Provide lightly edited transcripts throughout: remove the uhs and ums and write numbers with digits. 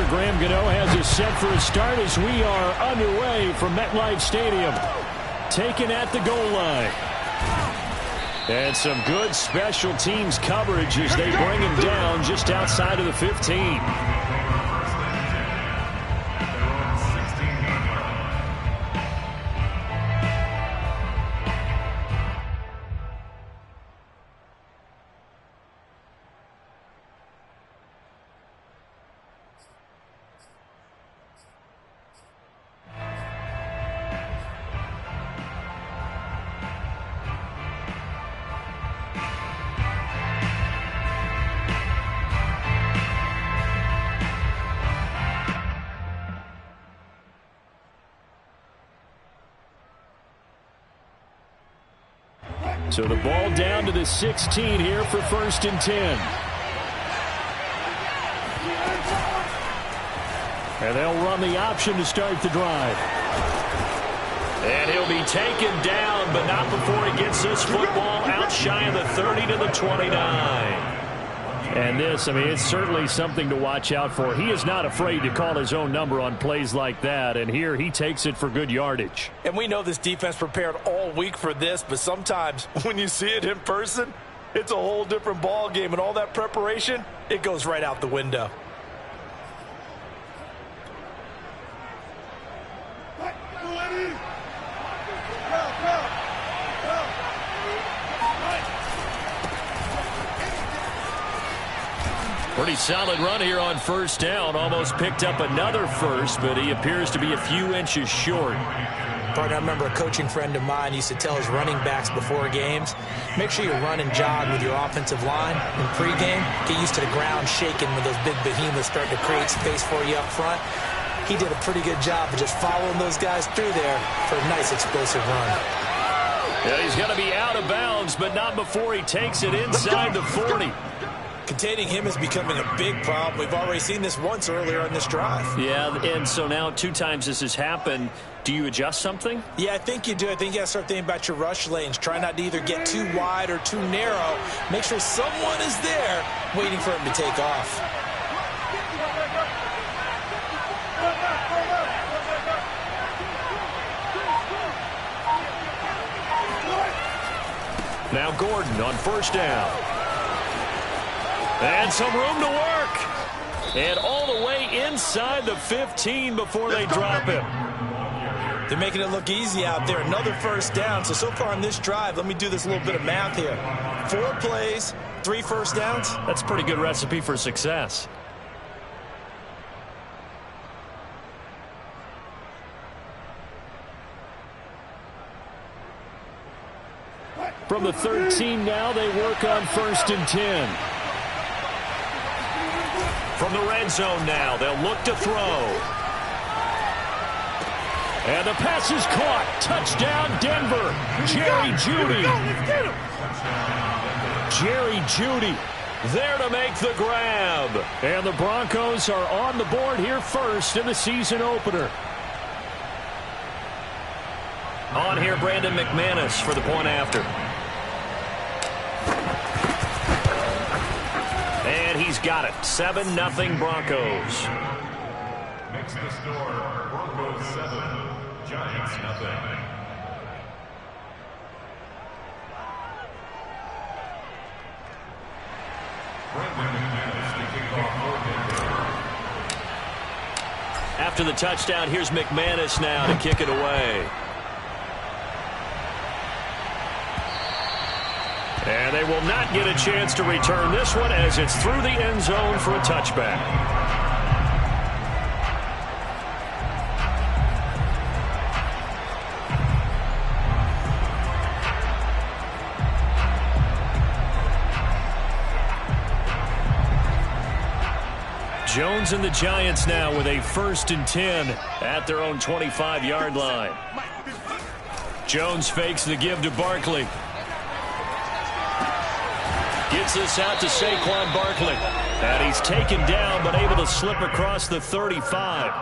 Graham Gano has us set for a start as we are underway from MetLife Stadium. Taken at the goal line. And some good special teams coverage as they bring him down just outside of the 15. So the ball down to the 16 here for 1st and 10. And they'll run the option to start the drive. And he'll be taken down, but not before he gets this football out shy of the 30 to the 29. And this, I mean, it's certainly something to watch out for. He is not afraid to call his own number on plays like that, and here he takes it for good yardage. And we know this defense prepared all week for this, but sometimes when you see it in person, it's a whole different ball game, and all that preparation, it goes right out the window. Pretty solid run here on 1st down. Almost picked up another first, but he appears to be a few inches short. Partner, I remember a coaching friend of mine used to tell his running backs before games, make sure you run and jog with your offensive line in pregame. Get used to the ground shaking when those big behemoths start to create space for you up front. He did a pretty good job of just following those guys through there for a nice explosive run. Yeah, he's going to be out of bounds, but not before he takes it inside the 40. Containing him is becoming a big problem. We've already seen this once earlier on this drive. Yeah, and so now 2 times this has happened. Do you adjust something? Yeah, I think you do. I think you got to start thinking about your rush lanes. Try not to either get too wide or too narrow. Make sure someone is there waiting for him to take off. Now Gordon on 1st down. And some room to work. And all the way inside the 15 before they drop him. They're making it look easy out there. Another 1st down. So far on this drive, let me do this little bit of math here. 4 plays, 3 1st downs. That's a pretty good recipe for success. From the 13 now, they work on 1st and 10. From the red zone now, they'll look to throw. And the pass is caught. Touchdown, Denver. Jerry Jeudy. Jerry Jeudy there to make the grab. And the Broncos are on the board here first in the season opener. On here, Brandon McManus for the point after. And he's got it. 7-0 Broncos. Makes the score Broncos 7, Giants 0. After the touchdown, here's McManus now to kick it away. And they will not get a chance to return this one as it's through the end zone for a touchback. Jones and the Giants now with a 1st and 10 at their own 25-yard line. Jones fakes the give to Barkley. Gets this out to Saquon Barkley. And he's taken down but able to slip across the 35.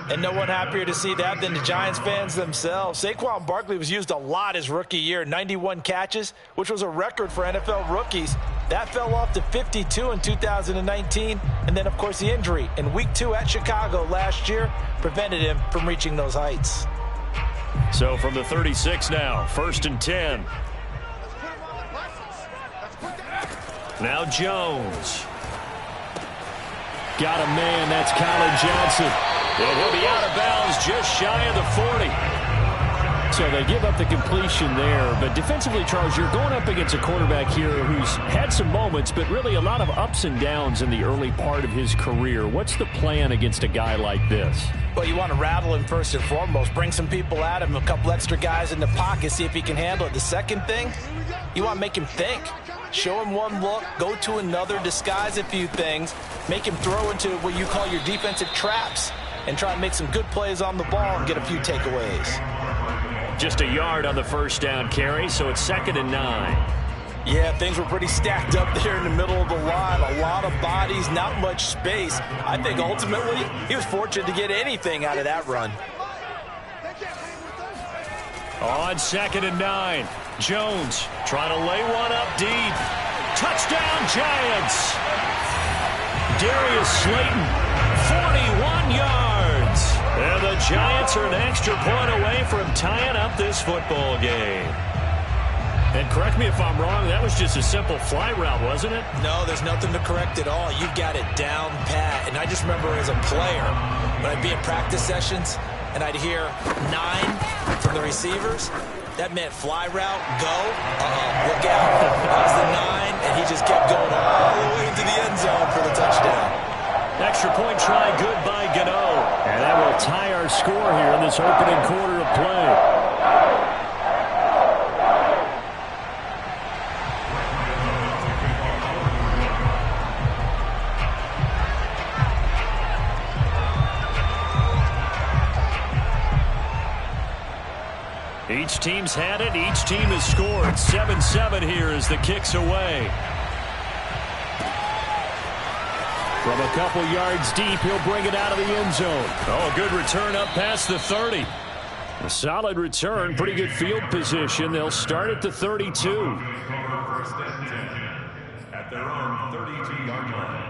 And no one happier to see that than the Giants fans themselves. Saquon Barkley was used a lot his rookie year, 91 catches, which was a record for NFL rookies. That fell off to 52 in 2019. And then, of course, the injury in Week 2 at Chicago last year prevented him from reaching those heights. So from the 36 now, 1st and 10. Now Jones. Got a man, that's Colin Johnson. And he'll be out of bounds just shy of the 40. So they give up the completion there. But defensively, Charles, you're going up against a quarterback here who's had some moments, but really a lot of ups and downs in the early part of his career. What's the plan against a guy like this? Well, you want to rattle him first and foremost. Bring some people at him, a couple extra guys in the pocket, see if he can handle it. The second thing, you want to make him think. Show him one look, go to another, disguise a few things, make him throw into what you call your defensive traps, and try and make some good plays on the ball and get a few takeaways. Just a yard on the first down carry, so it's 2nd and 9. Yeah, things were pretty stacked up there in the middle of the line. A lot of bodies, not much space. I think ultimately he was fortunate to get anything out of that run. On 2nd and 9, Jones trying to lay one up deep. Touchdown, Giants! Darius Slayton, 41 yards. And the Giants are an extra point away from tying up this football game. And correct me if I'm wrong, that was just a simple fly route, wasn't it? No, there's nothing to correct at all. You've got it down pat. And I just remember as a player, when I'd be in practice sessions, and I'd hear 9 from the receivers, that meant fly route, go, look out. That was the 9, and he just kept going all the way into the end zone for the touchdown. Extra point try, good by Gano. And that will tie our score here in this opening quarter of play. Each team's had it. Each team has scored. 7-7 here as the kick's away. From a couple yards deep, he'll bring it out of the end zone. Oh, good return up past the 30. A solid return. Pretty good field position. They'll start at the 32. First and 10 at their own 32-yard line.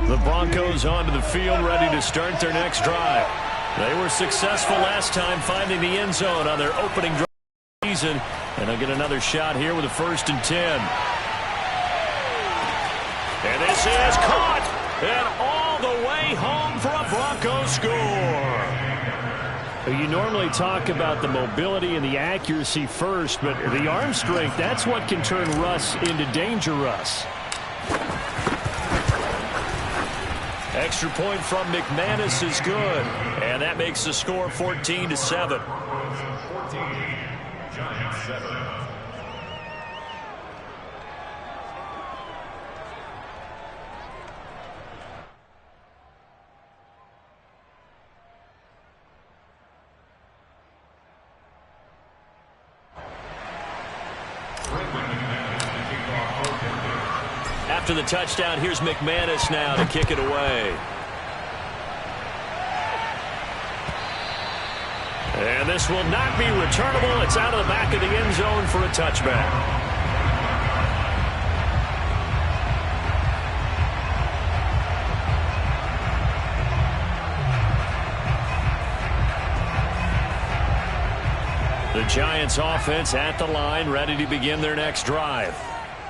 The Broncos onto the field, ready to start their next drive. They were successful last time finding the end zone on their opening drive of the season, and they'll get another shot here with a 1st and 10. And this is caught, and all the way home for a Broncos score. You normally talk about the mobility and the accuracy first, but the arm strength, that's what can turn Russ into Danger Russ. Extra point from McManus is good, and that makes the score 14-7. 14, Giants 7. After the touchdown, here's McManus now to kick it away. And this will not be returnable. It's out of the back of the end zone for a touchback. The Giants offense at the line, ready to begin their next drive.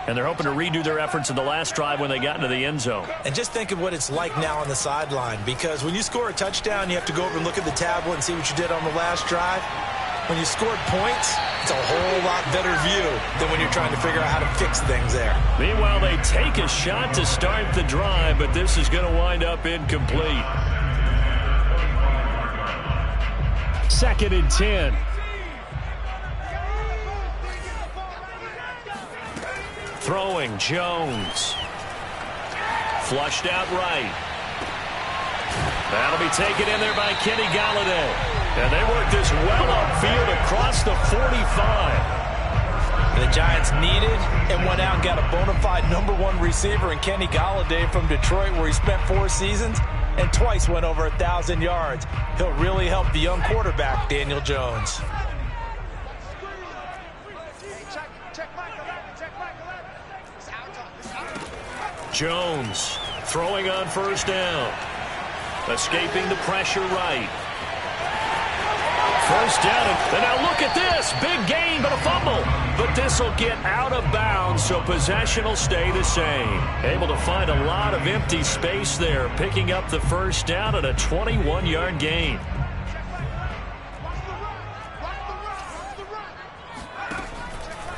And they're hoping to redo their efforts in the last drive when they got into the end zone. And just think of what it's like now on the sideline, because when you score a touchdown, you have to go over and look at the tablet and see what you did on the last drive. When you scored points, it's a whole lot better view than when you're trying to figure out how to fix things there. Meanwhile, they take a shot to start the drive, but this is going to wind up incomplete. 2nd and 10. Throwing, Jones. Flushed out right. That'll be taken in there by Kenny Golladay. And they work this well upfield across the 45. The Giants needed and went out and got a bona fide #1 receiver in Kenny Golladay from Detroit, where he spent 4 seasons and twice went over 1,000 yards. He'll really help the young quarterback, Daniel Jones. Jones throwing on first down. Escaping the pressure right. First down, and now look at this. Big gain, but a fumble. But this will get out of bounds, so possession will stay the same. Able to find a lot of empty space there, picking up the first down at a 21-yard gain.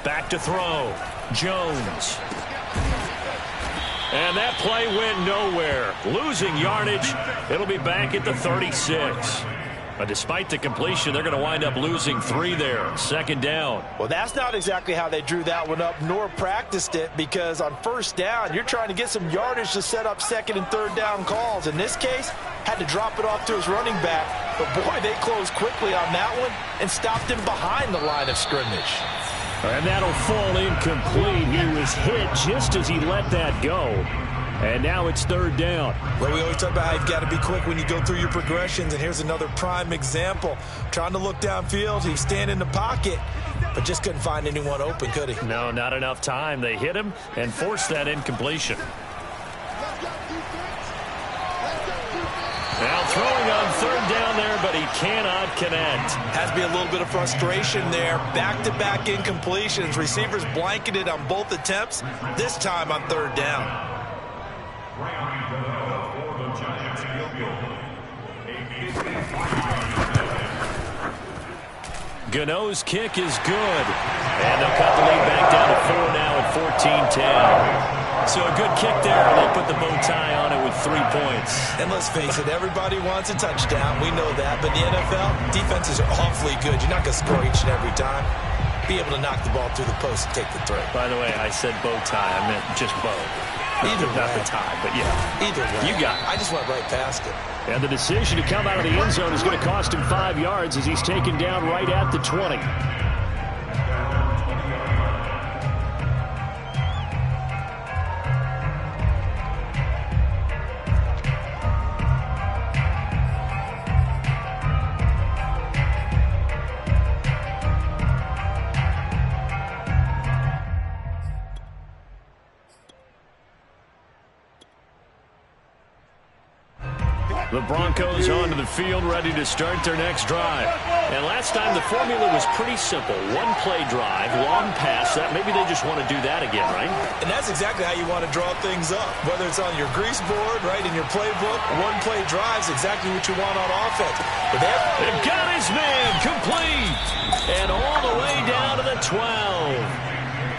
Back to throw. Jones. And that play went nowhere. Losing yardage. It'll be back at the 36. But despite the completion, they're going to wind up losing 3 there. Second down. Well, that's not exactly how they drew that one up nor practiced it, because on first down, you're trying to get some yardage to set up second and third down calls. In this case, had to drop it off to his running back. But, boy, they closed quickly on that one and stopped him behind the line of scrimmage. And that'll fall incomplete. He was hit just as he let that go. And now it's third down. Well, we always talk about how you've got to be quick when you go through your progressions, and here's another prime example. Trying to look downfield, he's standing in the pocket, but just couldn't find anyone open, could he? No, not enough time. They hit him and forced that incompletion. Now throwing on third down there, but he cannot connect. Has to be a little bit of frustration there. Back-to-back incompletions. Receivers blanketed on both attempts, this time on third down. Gano's kick is good. And they'll cut the lead back down to 4 now at 14-10. So a good kick there, and they'll put the bow tie on it with 3 points. And let's face it, everybody wants a touchdown. We know that. But in the NFL, defenses are awfully good. You're not going to score each and every time. Be able to knock the ball through the post and take the throw. By the way, I said bow tie. I meant just bow. Either way. Not the tie, but yeah. Either way. You got it. I just went right past it. And the decision to come out of the end zone is going to cost him 5 yards as he's taken down right at the 20. The Broncos onto the field, ready to start their next drive. And last time the formula was pretty simple. One play drive, long pass. That maybe they just want to do that again, right? And that's exactly how you want to draw things up. Whether it's on your grease board, right, in your playbook, one play drive's exactly what you want on offense. But they've got his man complete. And all the way down to the 12.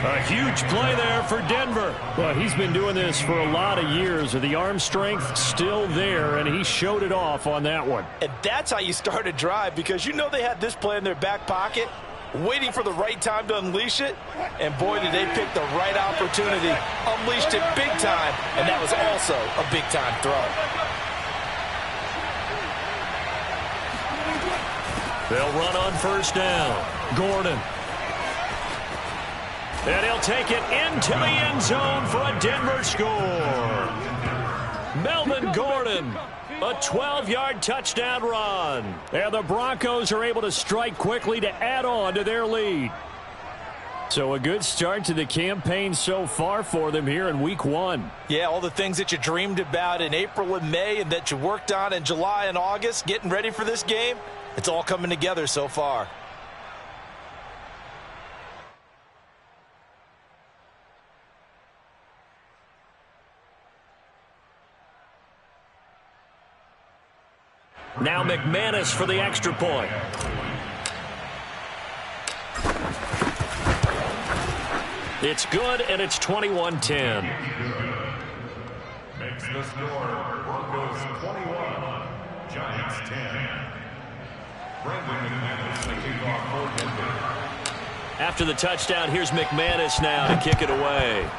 A huge play there for Denver. Well, he's been doing this for a lot of years. The arm strength still there, and he showed it off on that one. And that's how you start a drive, because you know they had this play in their back pocket, waiting for the right time to unleash it. And boy, did they pick the right opportunity. Unleashed it big time, and that was also a big-time throw. They'll run on first down. Gordon. And he'll take it into the end zone for a Denver score. Melvin Gordon, a 12-yard touchdown run. And the Broncos are able to strike quickly to add on to their lead. So a good start to the campaign so far for them here in Week 1. Yeah, all the things that you dreamed about in April and May and that you worked on in July and August, getting ready for this game, it's all coming together so far. Now McManus for the extra point. It's good, and it's 21-10. Makes the score Broncos 21, Giants 10. Brandon McManus, the kickoff for Denver. After the touchdown, here's McManus now to kick it away.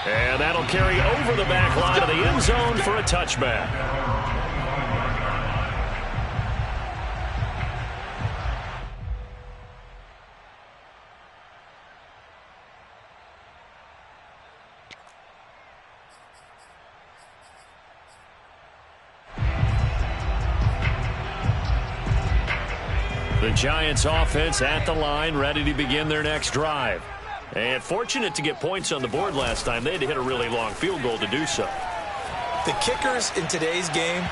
And that'll carry over the back line of the end zone for a touchback. The Giants offense at the line, ready to begin their next drive. And fortunate to get points on the board last time. They had to hit a really long field goal to do so. The kickers in today's game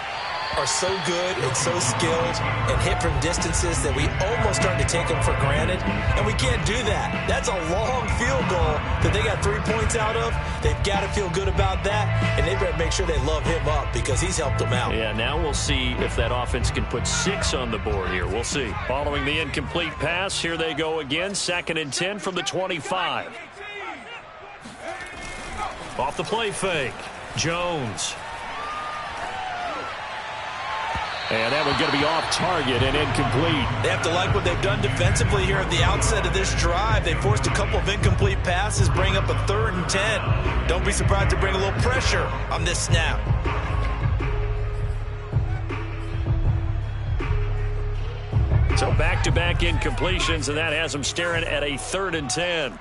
are so good and so skilled and hit from distances that we almost start to take them for granted, and we can't do that. That's a long field goal that they got 3 points out of. They've got to feel good about that, and they better make sure they love him up because he's helped them out. Yeah, now we'll see if that offense can put 6 on the board here. We'll see. Following the incomplete pass, here they go again. 2nd and 10 from the 25. Off the play fake, Jones. And that one's going to be off target and incomplete. They have to like what they've done defensively here at the outset of this drive. They forced a couple of incomplete passes, bring up a 3rd and 10. Don't be surprised to bring a little pressure on this snap. So back-to-back incompletions, and that has them staring at a 3rd and 10.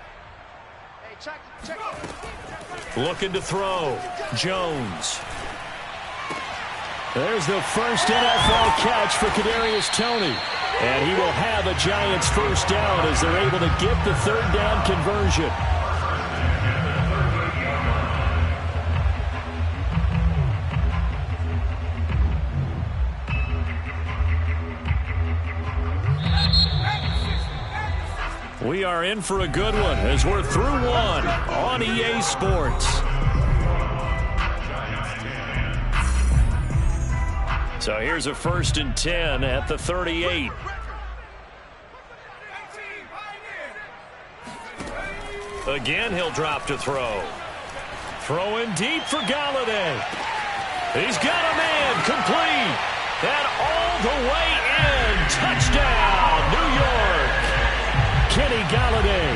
Looking to throw. Jones. There's the first NFL catch for Kadarius Toney. And he will have a Giants first down as they're able to get the 3rd down conversion. We are in for a good one as we're through one on EA Sports. So here's a 1st and 10 at the 38. Again, he'll drop to throw. Throwing deep for Galladay. He's got a man complete. And all the way in. Touchdown, New York. Kenny Galladay,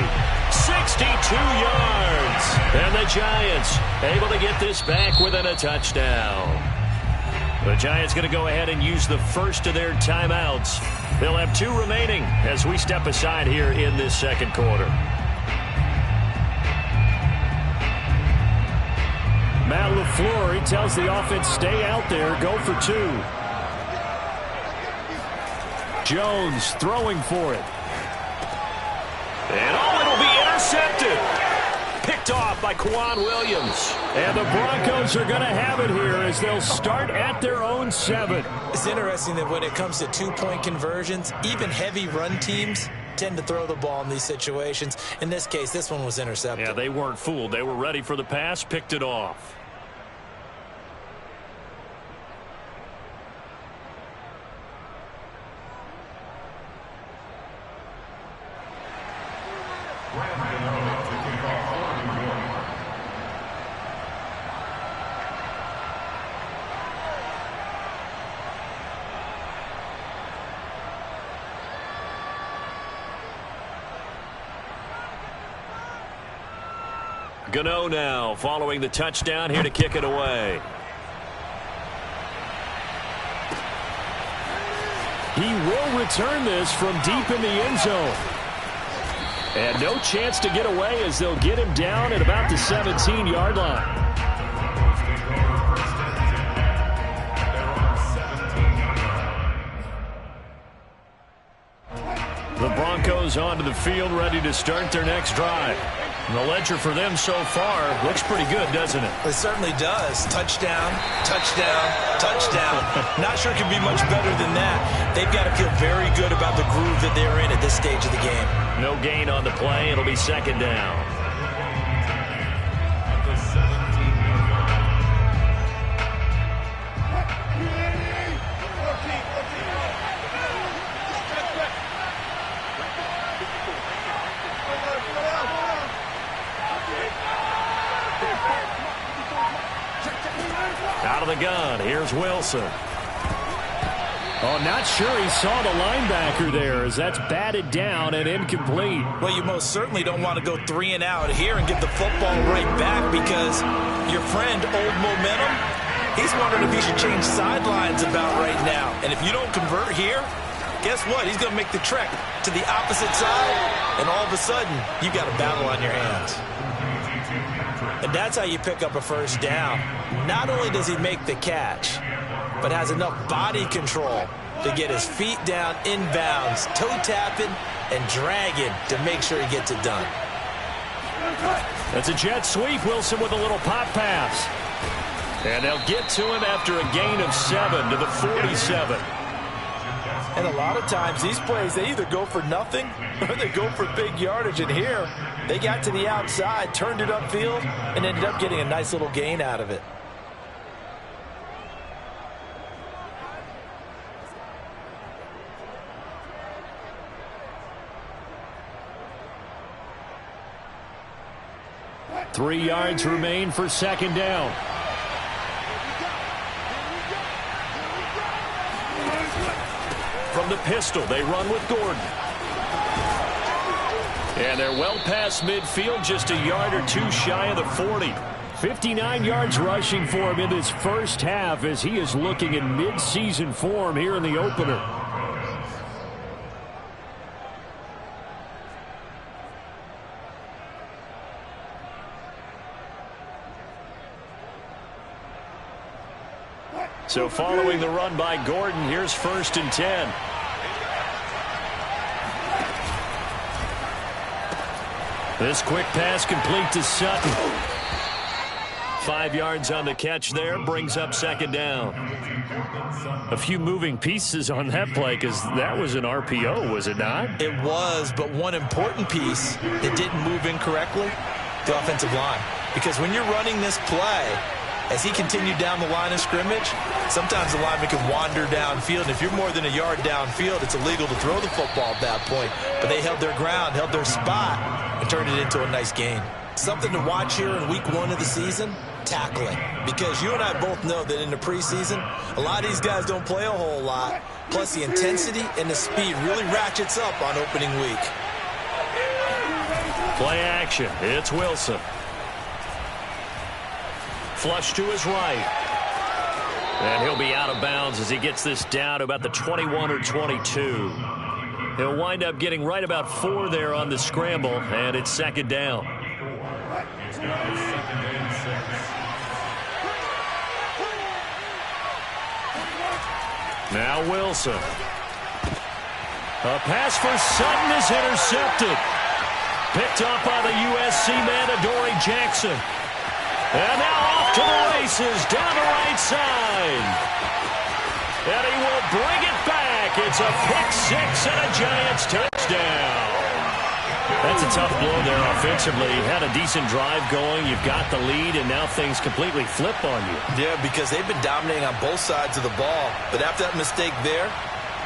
62 yards. And the Giants able to get this back within a touchdown. The Giants going to go ahead and use the first of their timeouts. They'll have 2 remaining as we step aside here in this 2nd quarter. Matt LaFleur, he tells the offense, stay out there, go for 2. Jones throwing for it. And it'll be intercepted. Picked off by Quan Williams. And the Broncos are going to have it here as they'll start at their own 7. It's interesting that when it comes to 2-point conversions, even heavy run teams tend to throw the ball in these situations. In this case, this one was intercepted. Yeah, they weren't fooled. They were ready for the pass, picked it off. Gano now following the touchdown here to kick it away. He will return this from deep in the end zone. And no chance to get away as they'll get him down at about the 17-yard line. The Broncos onto the field ready to start their next drive. And the ledger for them so far looks pretty good, doesn't it? It certainly does. Touchdown, touchdown, touchdown. Not sure it can be much better than that. They've got to feel very good about the groove that they're in at this stage of the game. No gain on the play. It'll be 2nd down. Out of the gun, here's Wilson. Oh, not sure he saw the linebacker there as that's batted down and incomplete. Well, you most certainly don't want to go 3 and out here and give the football right back because your friend, Old Momentum, he's wondering if he should change sidelines about right now. And if you don't convert here, guess what? He's going to make the trek to the opposite side, and all of a sudden, you've got a battle on your hands. And that's how you pick up a first down. Not only does he make the catch, but has enough body control to get his feet down inbounds, toe tapping and dragging to make sure he gets it done. That's a jet sweep. Wilson with a little pop pass. And they'll get to him after a gain of 7 to the 47. And a lot of times these plays, they either go for nothing or they go for big yardage. And here, they got to the outside, turned it upfield, and ended up getting a nice little gain out of it. Three yards remain for second down. From the pistol, they run with Gordon. And they're well past midfield, just a yard or two shy of the 40. 59 yards rushing for him in this first half as he is looking in mid-season form here in the opener. So following the run by Gordon, here's 1st and 10. This quick pass complete to Sutton. 5 yards on the catch there, brings up second down. A few moving pieces on that play because that was an RPO, was it not? It was, but one important piece that didn't move incorrectly, the offensive line. Because when you're running this play, as he continued down the line of scrimmage, sometimes the lineman can wander downfield. And if you're more than a yard downfield, it's illegal to throw the football at that point. But they held their ground, held their spot, and turned it into a nice gain. Something to watch here in week 1 of the season, tackling. Because you and I both know that in the preseason, a lot of these guys don't play a whole lot. Plus the intensity and the speed really ratchets up on opening week. Play action. It's Wilson. Flush to his right. And he'll be out of bounds as he gets this down to about the 21 or 22. He'll wind up getting right about 4 there on the scramble, and it's second down. Now Wilson. A pass for Sutton is intercepted. Picked up by the USC man, Adoree Jackson. And now off to the races down the right side. And he will bring it back. It's a pick 6 and a Giants touchdown. That's a tough blow there offensively. You had a decent drive going. You've got the lead, and now things completely flip on you. Yeah, because they've been dominating on both sides of the ball. But after that mistake there,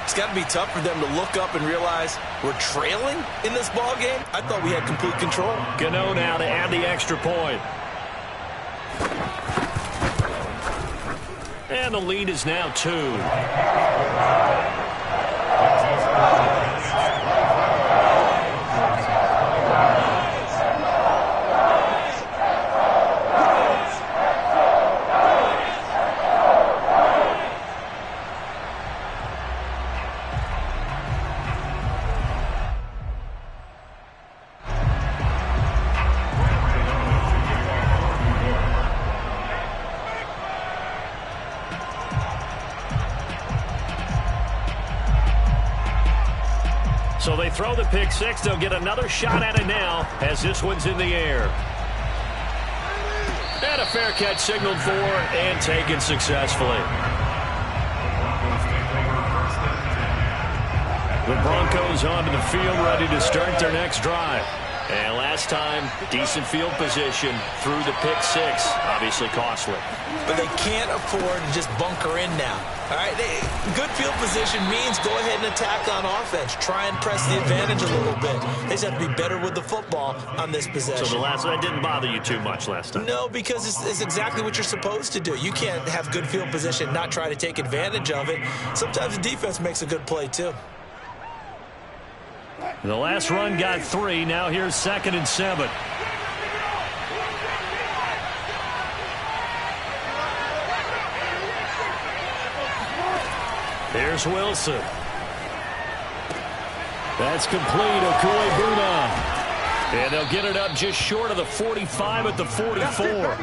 it's got to be tough for them to look up and realize we're trailing in this ball game. I thought we had complete control. Gano now to add the extra point. And the lead is now 2. So they throw the pick 6. They'll get another shot at it now as this one's in the air. And a fair catch signaled for and taken successfully. The Broncos onto the field ready to start their next drive. And last time, decent field position through the pick 6. Obviously costly. But they can't afford to just bunker in now. All right, good field position means go ahead and attack on offense. Try and press the advantage a little bit. They just have to be better with the football on this possession. So the last one didn't bother you too much last time? No, because it's exactly what you're supposed to do. You can't have good field position, not try to take advantage of it. Sometimes the defense makes a good play, too. The last run got 3. Now here's 2nd and 7. Here's Wilson. That's complete. Okuebuna. And they'll get it up just short of the 45 at the 44.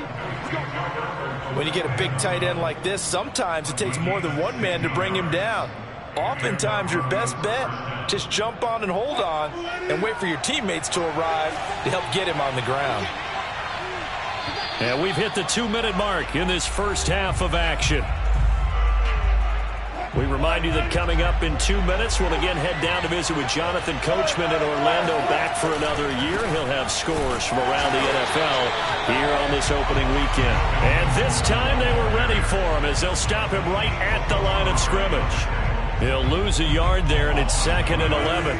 When you get a big tight end like this, sometimes it takes more than one man to bring him down. Oftentimes, your best bet, just jump on and hold on and wait for your teammates to arrive to help get him on the ground. And we've hit the 2-minute mark in this first half of action. We remind you that coming up in 2 minutes, we'll again head down to visit with Jonathan Coachman in Orlando, back for another year. He'll have scores from around the NFL here on this opening weekend. And this time they were ready for him as they'll stop him right at the line of scrimmage. He'll lose a yard there, and it's 2nd and 11.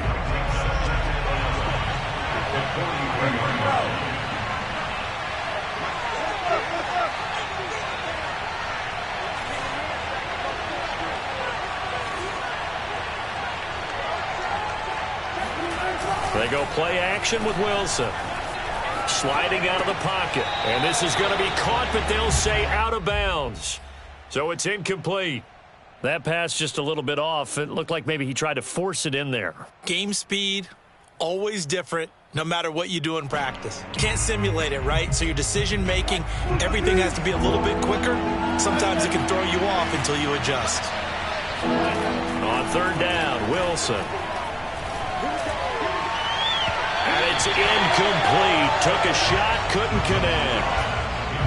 They go play action with Wilson. Sliding out of the pocket. And this is going to be caught, but they'll say out of bounds. So it's incomplete. That pass just a little bit off. It looked like maybe he tried to force it in there. Game speed, always different, no matter what you do in practice. You can't simulate it, right? So your decision-making, everything has to be a little bit quicker. Sometimes it can throw you off until you adjust. On 3rd down, Wilson. And it's incomplete. Took a shot, couldn't connect.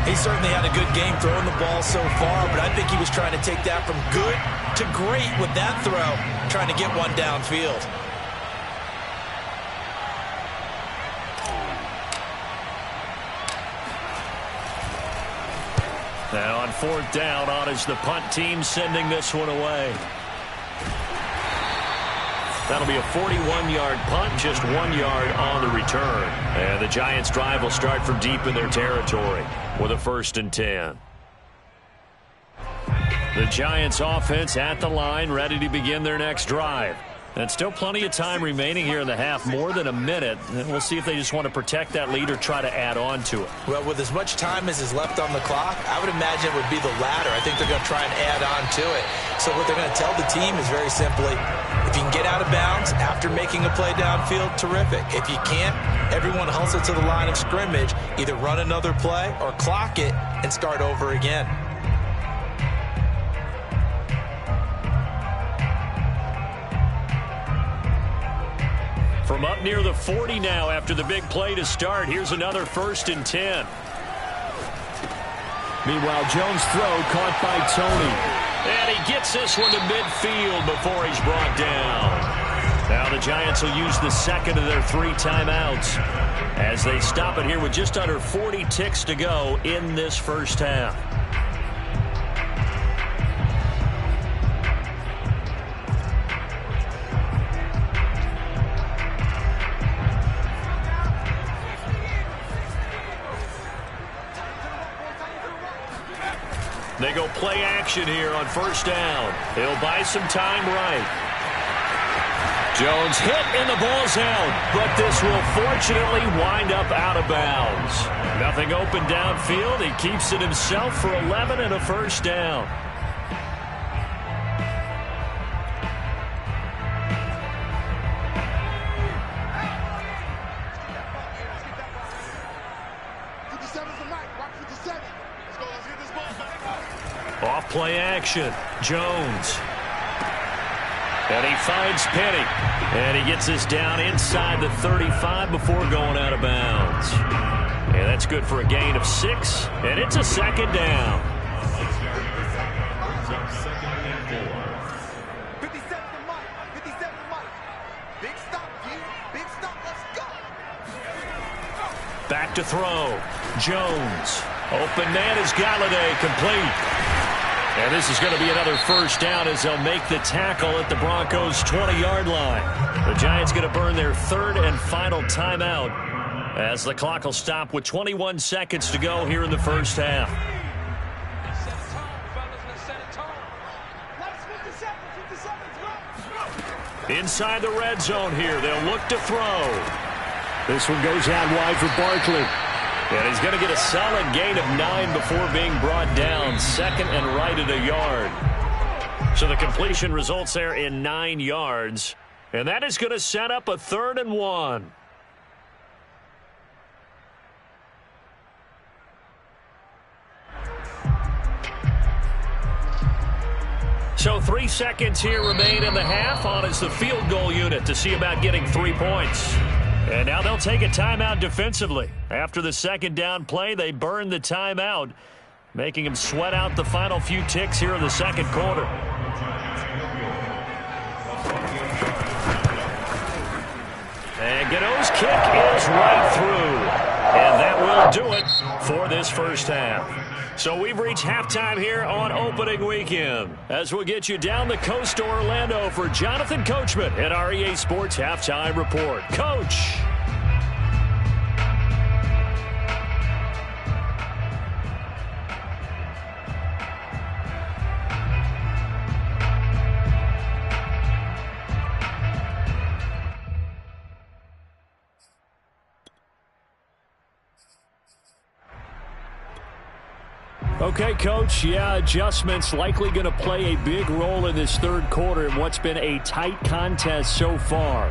He certainly had a good game throwing the ball so far, but I think he was trying to take that from good to great with that throw, trying to get one downfield. Now on 4th down, on is the punt team sending this one away. That'll be a 41-yard punt, just 1 yard on the return. And the Giants' drive will start from deep in their territory with a 1st and 10. The Giants' offense at the line, ready to begin their next drive. And still plenty of time remaining here in the half, more than a minute. And we'll see if they just want to protect that lead or try to add on to it. Well, with as much time as is left on the clock, I would imagine it would be the latter. I think they're going to try and add on to it. So what they're going to tell the team is very simply, if you can get out of bounds after making a play downfield, terrific. If you can't, everyone hustle to the line of scrimmage, either run another play or clock it and start over again. From up near the 40 now after the big play to start. Here's another 1st and 10. Meanwhile, Jones' throw caught by Tony. And he gets this one to midfield before he's brought down. Now the Giants will use the 2nd of their 3 timeouts as they stop it here with just under 40 ticks to go in this first half. They go play action here on 1st down. He'll buy some time right. Jones hit and the ball's out, but this will fortunately wind up out of bounds. Nothing open downfield. He keeps it himself for 11 and a 1st down. Off play action, Jones. And he finds Penny. And he gets this down inside the 35 before going out of bounds. And that's good for a gain of 6. And it's a 2nd down. 57 to Mike. 57 to Mike. Big stop, G. Big stop. Let's go. Back to throw. Jones. Open man is Galladay, complete. And this is going to be another 1st down as they'll make the tackle at the Broncos' 20-yard line. The Giants going to burn their 3rd and final timeout as the clock will stop with 21 seconds to go here in the first half. Inside the red zone here. They'll look to throw. This one goes out wide for Barkley. And he's going to get a solid gain of 9 before being brought down. 2nd and right at a yard. So the completion results there in 9 yards. And that is going to set up a 3rd and 1. So 3 seconds here remain in the half. On is the field goal unit to see about getting 3 points. And now they'll take a timeout defensively. After the second down play, they burn the timeout, making them sweat out the final few ticks here in the second quarter. And Gano's kick is right through. And that will do it for this first half. So we've reached halftime here on opening weekend, as we'll get you down the coast to Orlando for Jonathan Coachman at our EA Sports Halftime Report. Coach. Okay, Coach, yeah, adjustments likely going to play a big role in this third quarter in what's been a tight contest so far.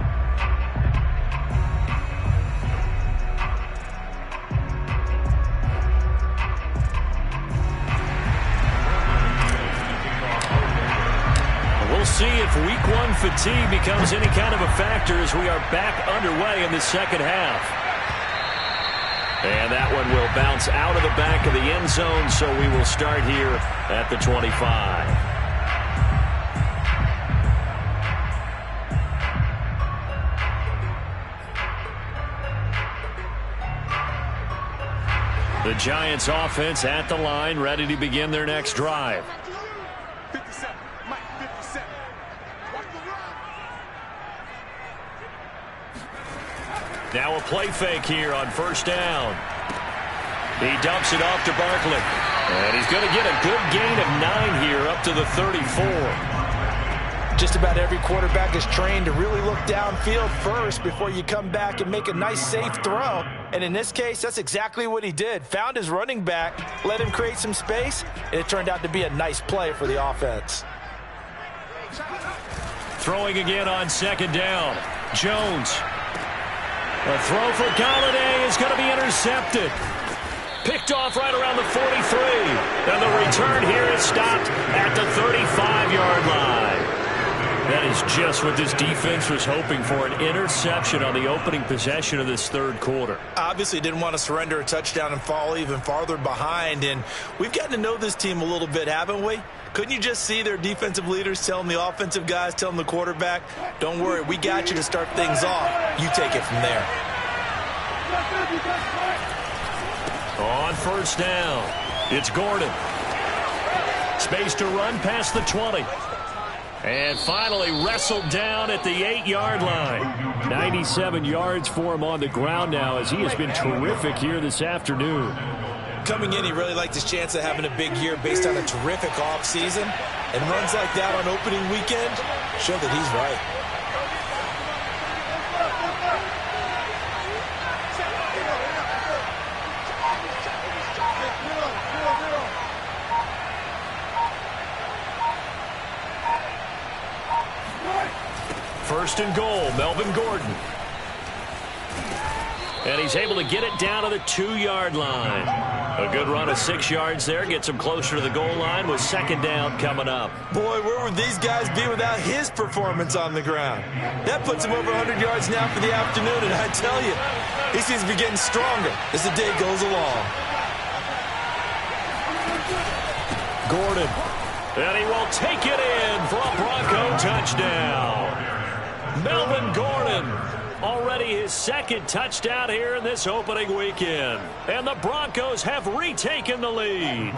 We'll see if week one fatigue becomes any kind of a factor as we are back underway in the second half. And that one will bounce out of the back of the end zone, so we will start here at the 25. The Giants offense at the line, ready to begin their next drive. 57, Mike, 57. Watch the run. Now a play fake here on first down. He dumps it off to Barkley. And he's going to get a good gain of 9 here up to the 34. Just about every quarterback is trained to really look downfield first before you come back and make a nice safe throw. And in this case, that's exactly what he did. Found his running back, let him create some space, and it turned out to be a nice play for the offense. Throwing again on second down. Jones. A throw for Galladay is going to be intercepted. Picked off right around the 43. And the return here is stopped at the 35-yard line. That is just what this defense was hoping for, an interception on the opening possession of this third quarter. Obviously didn't want to surrender a touchdown and fall even farther behind. And we've gotten to know this team a little bit, haven't we? Couldn't you just see their defensive leaders telling the offensive guys, telling the quarterback, don't worry, we got you to start things off. You take it from there. On first down, it's Gordon. Space to run past the 20. And finally wrestled down at the 8-yard line. 97 yards for him on the ground now, as he has been terrific here this afternoon. Coming in, he really liked his chance of having a big year based on a terrific offseason. And runs like that on opening weekend show that he's right. First and goal, Melvin Gordon. And he's able to get it down to the 2-yard line. A good run of 6 yards there. Gets him closer to the goal line with second down coming up. Boy, where would these guys be without his performance on the ground? That puts him over 100 yards now for the afternoon, and I tell you, he seems to be getting stronger as the day goes along. Gordon. And he will take it in for a Bronco touchdown. Melvin Gordon. Already his second touchdown here in this opening weekend. And the Broncos have retaken the lead.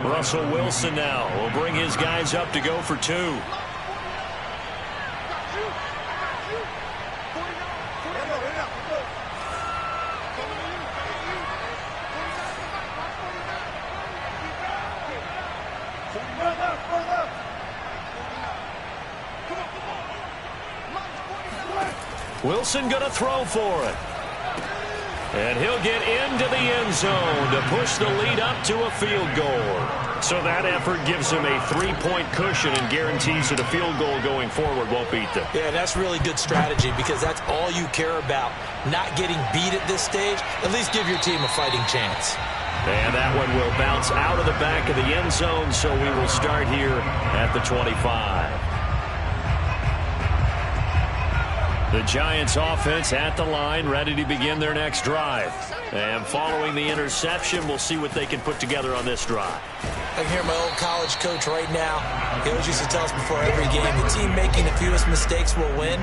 Russell Wilson now will bring his guys up to go for 2. Wilson going to throw for it. And he'll get into the end zone to push the lead up to a field goal. So that effort gives him a 3-point cushion and guarantees that a field goal going forward won't beat them. Yeah, that's really good strategy because that's all you care about. Not getting beat at this stage. At least give your team a fighting chance. And that one will bounce out of the back of the end zone, so we will start here at the 25. The Giants offense at the line, ready to begin their next drive. And following the interception, we'll see what they can put together on this drive. I can hear my old college coach right now. He always used to tell us before every game, the team making the fewest mistakes will win.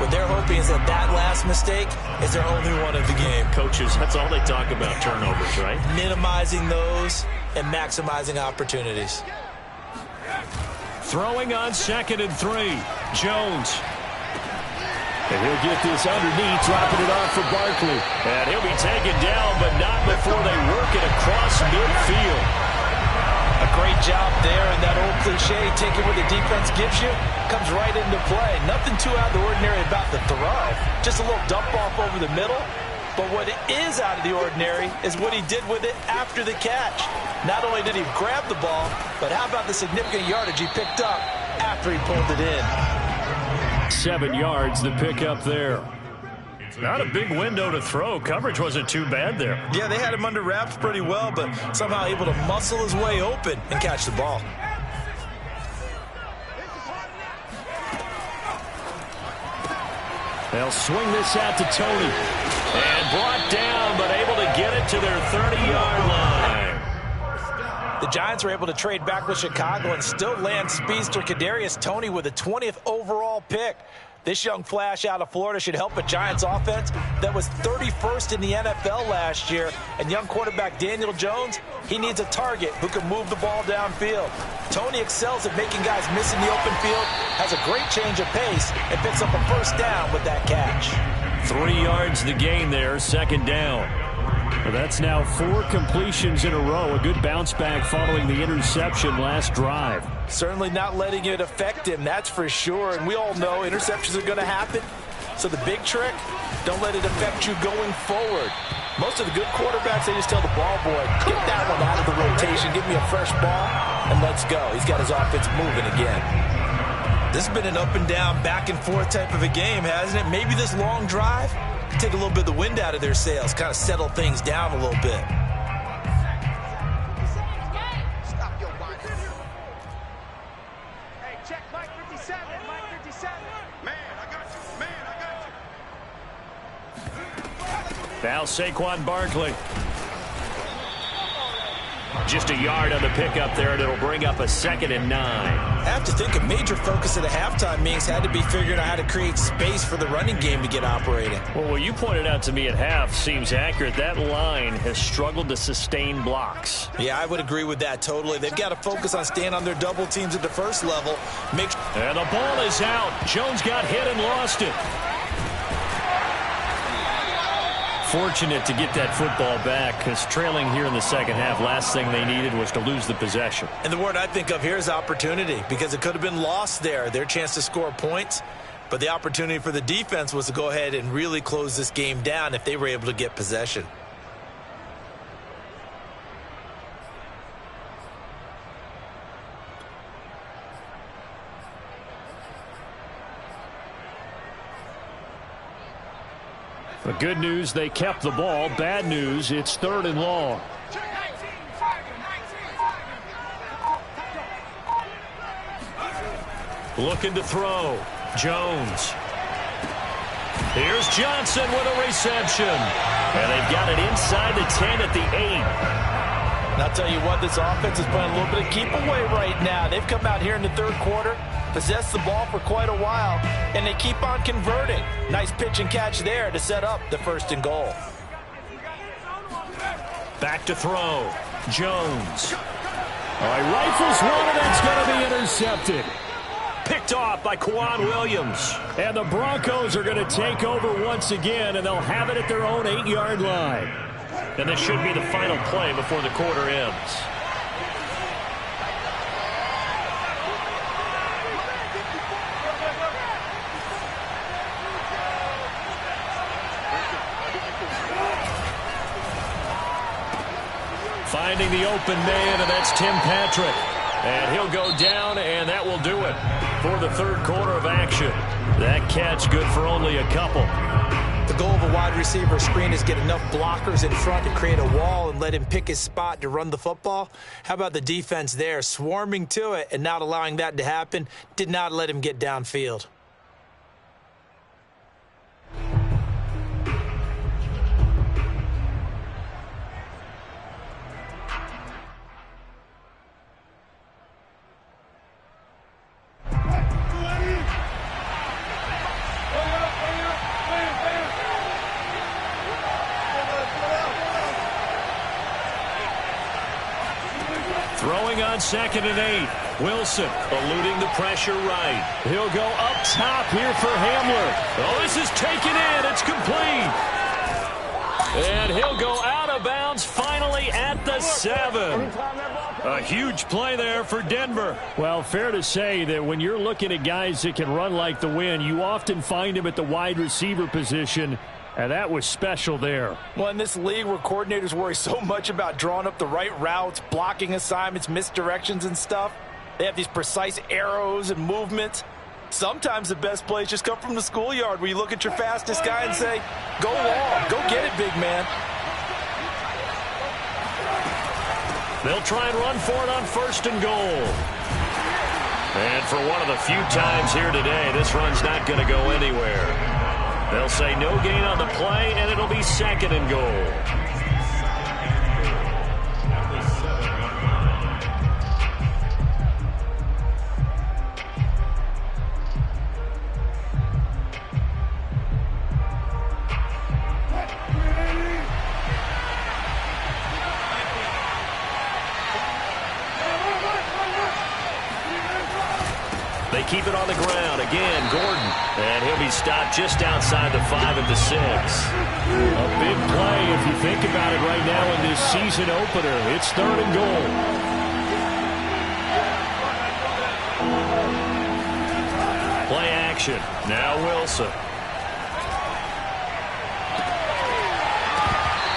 What they're hoping is that last mistake is their only one of the game. Coaches, that's all they talk about, turnovers, right? Minimizing those and maximizing opportunities. Throwing on 2nd and 3. Jones. And he'll get this underneath, dropping it off for Barkley. And he'll be taken down, but not before they work it across midfield. A great job there, and that old cliche, take it where the defense gives you, comes right into play. Nothing too out of the ordinary about the throw. Just a little dump off over the middle. But what is out of the ordinary is what he did with it after the catch. Not only did he grab the ball, but how about the significant yardage he picked up after he pulled it in. 7 yards, the pickup there. Not a big window to throw. Coverage wasn't too bad there. Yeah, they had him under wraps pretty well, but somehow able to muscle his way open and catch the ball. They'll swing this out to Tony. And brought down, but able to get it to their 30-yard line. The Giants were able to trade back with Chicago and still land speedster Kadarius Toney with a 20th overall pick. This young flash out of Florida should help a Giants offense that was 31st in the NFL last year. And young quarterback Daniel Jones, he needs a target who can move the ball downfield. Toney excels at making guys miss in the open field, has a great change of pace, and picks up a first down with that catch. 3 yards the gain there, 2nd down. Well, that's now 4 completions in a row. A good bounce back following the interception last drive. Certainly not letting it affect him, that's for sure. And we all know interceptions are going to happen. So the big trick, don't let it affect you going forward. Most of the good quarterbacks, they just tell the ball boy, get that one out of the rotation, give me a fresh ball, and let's go. He's got his offense moving again. This has been an up and down, back and forth type of a game, hasn't it? Maybe this long drive can take a little bit of the wind out of their sails, kind of settle things down a little bit. Hey, check Mike 57, Mike 57. Man, I got you. Man, I got you. Now Saquon Barkley. Just a yard on the pickup there, and it'll bring up a 2nd and 9. I have to think a major focus of the halftime meetings had to be figuring out how to create space for the running game to get operating. Well, what you pointed out to me at half seems accurate. That line has struggled to sustain blocks. Yeah, I would agree with that totally. They've got to focus on staying on their double teams at the first level. And the ball is out. Jones got hit and lost it. Fortunate to get that football back, because trailing here in the second half, last thing they needed was to lose the possession. And the word I think of here is opportunity, because it could have been lost there, their chance to score points. But the opportunity for the defense was to go ahead and really close this game down if they were able to get possession. The good news, they kept the ball. Bad news, it's 3rd and long. Looking to throw. Jones. Here's Johnson with a reception. And they've got it inside the 10 at the 8. And I'll tell you what, this offense is playing a little bit of keep away right now. They've come out here in the 3rd quarter, possessed the ball for quite a while, and they keep on converting. Nice pitch and catch there to set up the 1st and goal. Back to throw. Jones. All right, rifles one, and it's going to be intercepted. Picked off by Quan Williams. And the Broncos are going to take over once again, and they'll have it at their own 8-yard line. And this should be the final play before the quarter ends. Finding the open man, and that's Tim Patrick. And he'll go down, and that will do it for the third quarter of action. That catch good for only a couple. The goal of a wide receiver screen is get enough blockers in front to create a wall and let him pick his spot to run the football. How about the defense there, swarming to it and not allowing that to happen? Did not let him get downfield. Throwing on 2nd and 8. Wilson eluding the pressure right. He'll go up top here for Hamler. Oh, this is taken in. It's complete. And he'll go out of bounds finally at the 7. A huge play there for Denver. Well, fair to say that when you're looking at guys that can run like the wind, you often find them at the wide receiver position. And that was special there. Well, in this league where coordinators worry so much about drawing up the right routes, blocking assignments, misdirections and stuff, they have these precise arrows and movements. Sometimes the best plays just come from the schoolyard where you look at your fastest guy and say, go long, go get it, big man. They'll try and run for it on 1st and goal. And for one of the few times here today, this run's not going to go anywhere. They'll say no gain on the play, and it'll be 2nd and goal. They keep it on the ground. Again, Gordon. And he'll be stopped just outside the 5 at the 6. A big play if you think about it right now in this season opener. It's 3rd and goal. Play action. Now Wilson.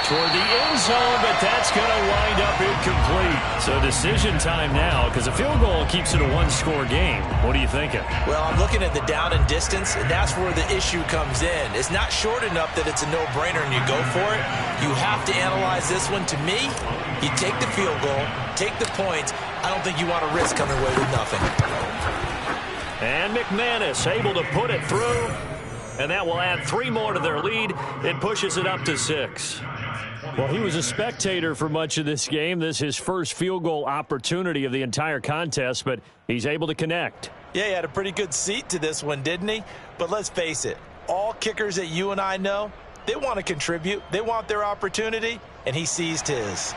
Toward the end zone, but that's going to wind up incomplete. So decision time now, because a field goal keeps it a one-score game. What are you thinking? Well, I'm looking at the down and distance, and that's where the issue comes in. It's not short enough that it's a no-brainer and you go for it. You have to analyze this one. To me, you take the field goal, take the points. I don't think you want to risk coming away with nothing. And McManus able to put it through, and that will add 3 more to their lead. It pushes it up to 6. Well, he was a spectator for much of this game. This is his first field goal opportunity of the entire contest, but he's able to connect. Yeah, he had a pretty good seat to this one, didn't he? But let's face it, all kickers that you and I know, they want to contribute. They want their opportunity, and he seized his.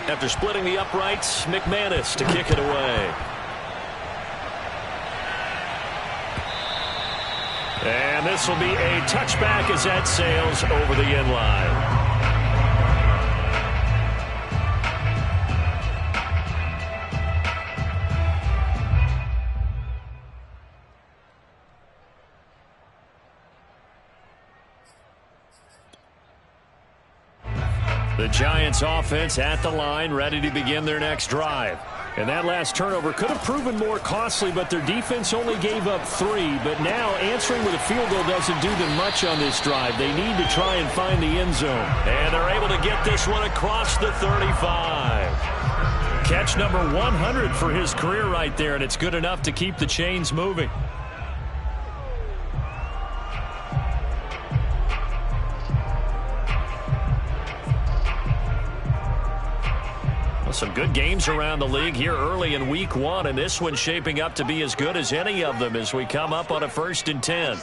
After splitting the uprights, McManus to kick it away. And this will be a touchback as that sails over the end line. The Giants offense at the line, ready to begin their next drive. And that last turnover could have proven more costly, but their defense only gave up 3. But now answering with a field goal doesn't do them much on this drive. They need to try and find the end zone. And they're able to get this one across the 35. Catch number 100 for his career right there, and it's good enough to keep the chains moving. Some good games around the league here early in week 1, and this one's shaping up to be as good as any of them as we come up on a 1st and 10.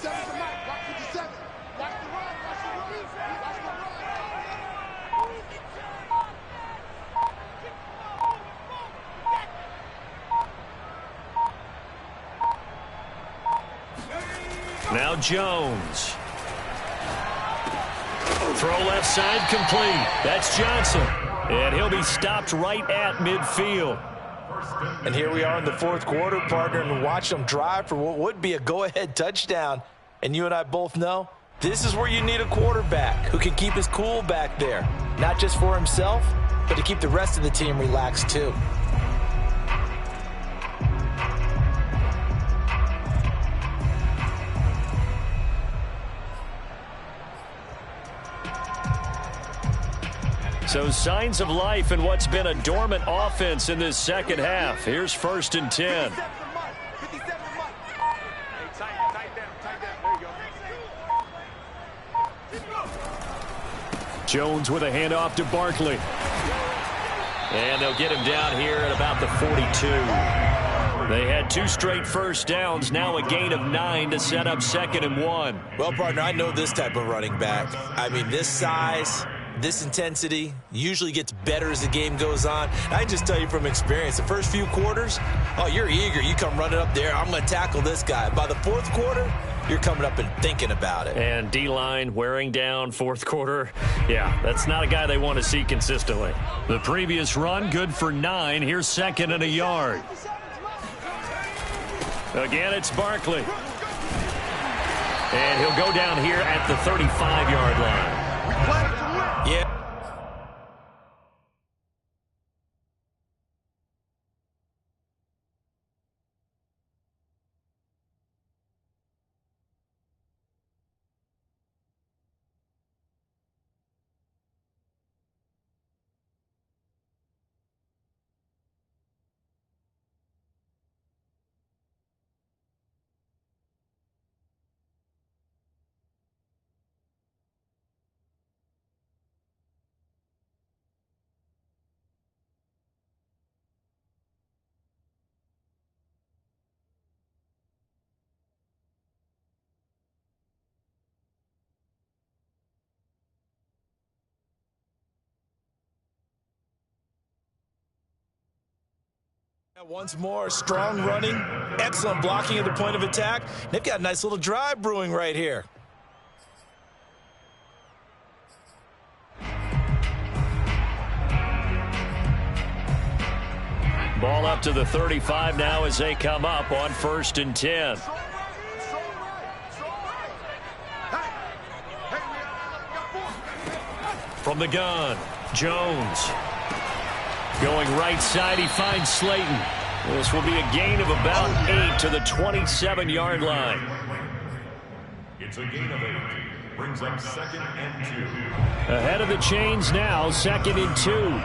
Now Jones. Throw left side complete. That's Johnson. And he'll be stopped right at midfield. And here we are in the 4th quarter, partner, and watch them drive for what would be a go-ahead touchdown. And you and I both know this is where you need a quarterback who can keep his cool back there. not just for himself, but to keep the rest of the team relaxed too. So signs of life in what's been a dormant offense in this second half. Here's 1st and 10. Jones with a handoff to Barkley. And they'll get him down here at about the 42. They had 2 straight first downs, now a gain of 9 to set up 2nd and 1. Well, partner, I know this type of running back. I mean, this size, this intensity usually gets better as the game goes on. I just tell you from experience, the first few quarters, oh, you're eager. You come running up there, I'm going to tackle this guy. By the 4th quarter, you're coming up and thinking about it. And D-line wearing down 4th quarter. Yeah, that's not a guy they want to see consistently. The previous run, good for 9. Here's 2nd and a yard. Again, it's Barkley. And he'll go down here at the 35-yard line. Yeah. Once more, strong running, excellent blocking at the point of attack. They've got a nice little drive brewing right here. Ball up to the 35 now as they come up on 1st and 10. From the gun, Jones. Going right side, he finds Slayton. This will be a gain of about 8 to the 27-yard line. It's a gain of 8. Brings up 2nd and 2. Ahead of the chains now, 2nd and 2.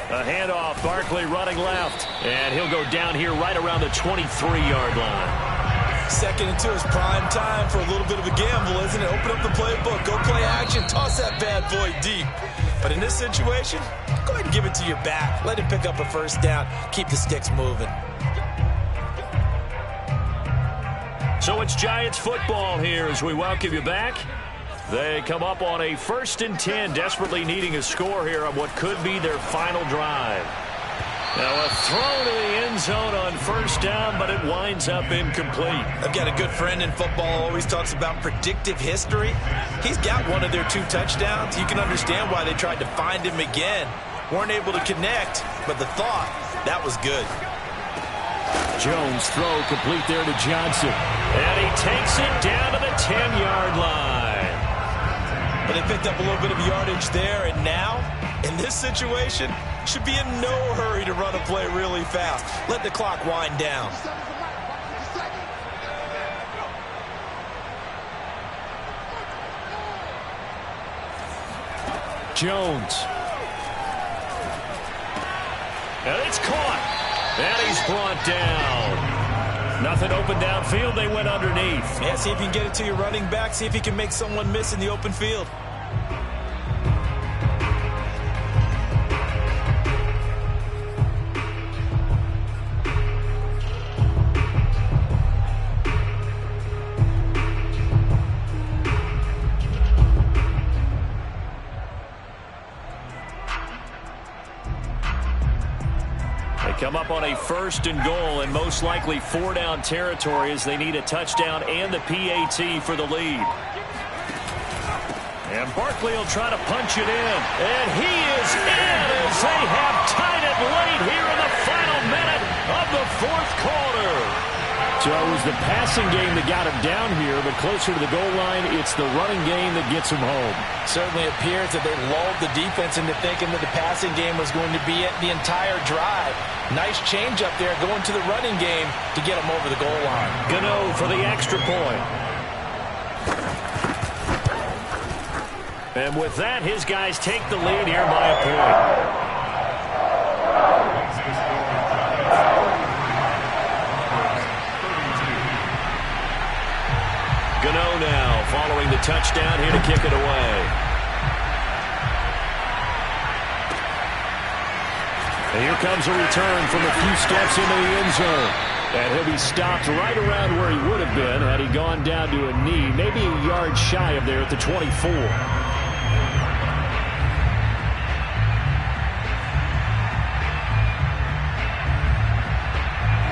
A handoff, Barkley running left. And he'll go down here right around the 23-yard line. 2nd and 2 is prime time for a little bit of a gamble, isn't it? Open up the playbook, go play action, toss that bad boy deep. But in this situation, go ahead and give it to your back. Let him pick up a 1st down. Keep the sticks moving. So it's Giants football here as we welcome you back. They come up on a 1st and 10, desperately needing a score here on what could be their final drive. Now a throw to the end zone on 1st down, but it winds up incomplete. I've got a good friend in football, always talks about predictive history. He's got one of their 2 touchdowns. You can understand why they tried to find him again. Weren't able to connect, but the thought, that was good. Jones throw complete there to Johnson. And he takes it down to the 10-yard line. But they picked up a little bit of yardage there, and now, in this situation, should be in no hurry to run a play really fast. Let the clock wind down. Jones. And it's caught. And he's brought down. Nothing open downfield. They went underneath. Yeah, see if you can get it to your running back. See if you can make someone miss in the open field. Come up on a 1st and goal and most likely 4-down territory as they need a touchdown and the PAT for the lead. And Barkley will try to punch it in. And he is in as they have tied it late here in the final minute of the fourth quarter. So it was the passing game that got him down here, but closer to the goal line, it's the running game that gets him home. Certainly appears that they lulled the defense into thinking that the passing game was going to be it the entire drive. Nice change up there going to the running game to get him over the goal line. Gano for the extra point. And with that, his guys take the lead here by a point. Gano now following the touchdown here to kick it away. And here comes a return from a few steps into the end zone. And he'll be stopped right around where he would have been had he gone down to a knee, maybe a yard shy of there at the 24.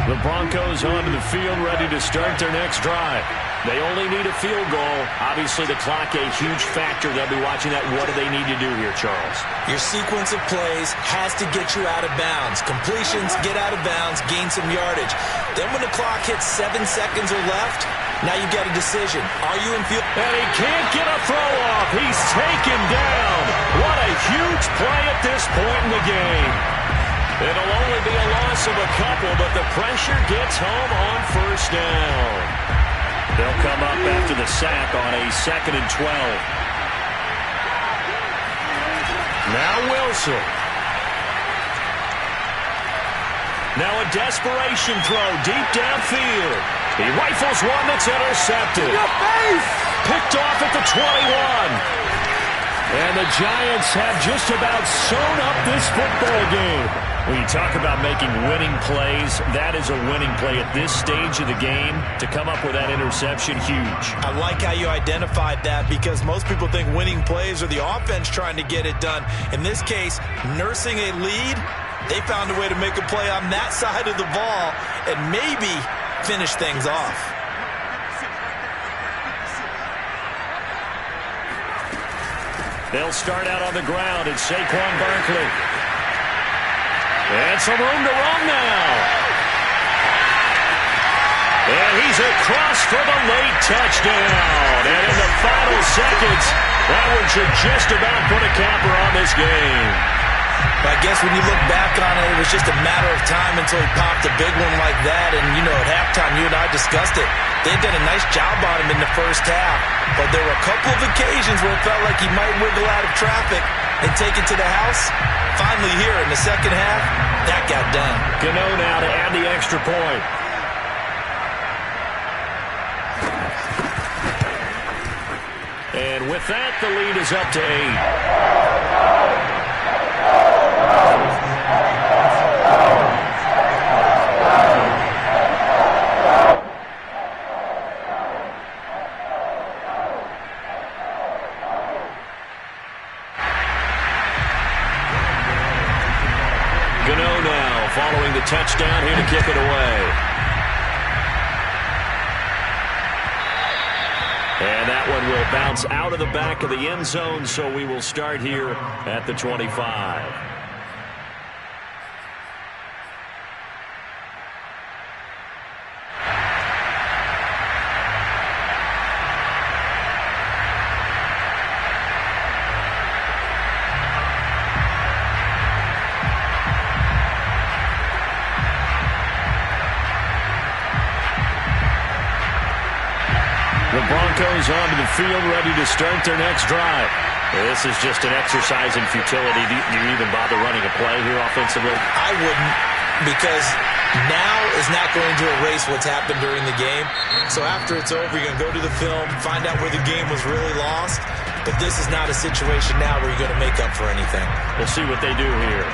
The Broncos onto the field, ready to start their next drive. They only need a field goal. Obviously, the clock a huge factor. They'll be watching that. What do they need to do here, Charles? Your sequence of plays has to get you out of bounds. Completions, get out of bounds, gain some yardage. Then when the clock hits 7 seconds or left, now you've got a decision. Are you in field? And he can't get a throw off. He's taken down. What a huge play at this point in the game. It'll only be a loss of a couple, but the pressure gets home on first down. They'll come up after the sack on a 2nd and 12. Now Wilson. Now a desperation throw deep downfield. He rifles one that's intercepted. Picked off at the 21. And the Giants have just about sewn up this football game. When you talk about making winning plays, that is a winning play at this stage of the game. To come up with that interception, huge. I like how you identified that because most people think winning plays are the offense trying to get it done. In this case, nursing a lead, they found a way to make a play on that side of the ball and maybe finish things off. They'll start out on the ground. It's Saquon Barkley. And some room to run now. And he's across for the late touchdown. And in the final seconds, that one should just about put a capper on this game. I guess when you look back on it, it was just a matter of time until he popped a big one like that. And, you know, at halftime, you and I discussed it. They did a nice job on him in the first half. But there were a couple of occasions where it felt like he might wiggle out of traffic and take it to the house. Finally here in the second half, that got done. Gano now to add the extra point. And with that, the lead is up to 8. Gano now following the touchdown here to kick it away. And that one will bounce out of the back of the end zone, so we will start here at the 25. The Broncos onto the field, ready to start their next drive. This is just an exercise in futility. Do you even bother running a play here offensively? I wouldn't, because now is not going to erase what's happened during the game. So after it's over, you're going to go to the film, find out where the game was really lost. But this is not a situation now where you're going to make up for anything. We'll see what they do here.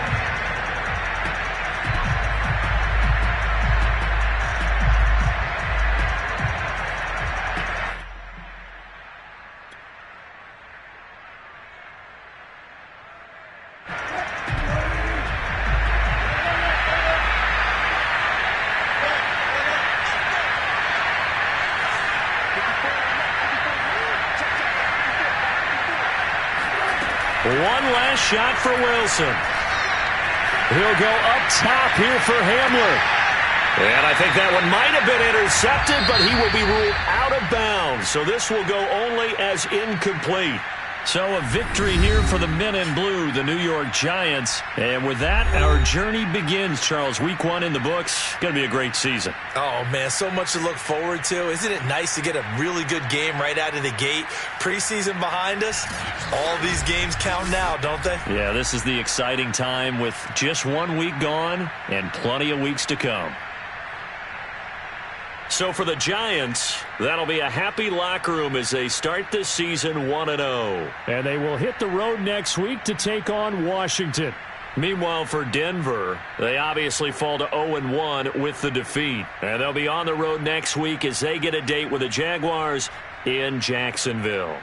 One last shot for Wilson. He'll go up top here for Hamler. And I think that one might have been intercepted, but he will be ruled out of bounds. So this will go only as incomplete. So a victory here for the men in blue, the New York Giants. And with that, our journey begins, Charles. Week 1 in the books. Going to be a great season. Oh, man, so much to look forward to. Isn't it nice to get a really good game right out of the gate? Preseason behind us. All these games count now, don't they? Yeah, this is the exciting time with just 1 week gone and plenty of weeks to come. So for the Giants, that'll be a happy locker room as they start this season 1-0. And they will hit the road next week to take on Washington. Meanwhile, for Denver, they obviously fall to 0-1 with the defeat. And they'll be on the road next week as they get a date with the Jaguars in Jacksonville.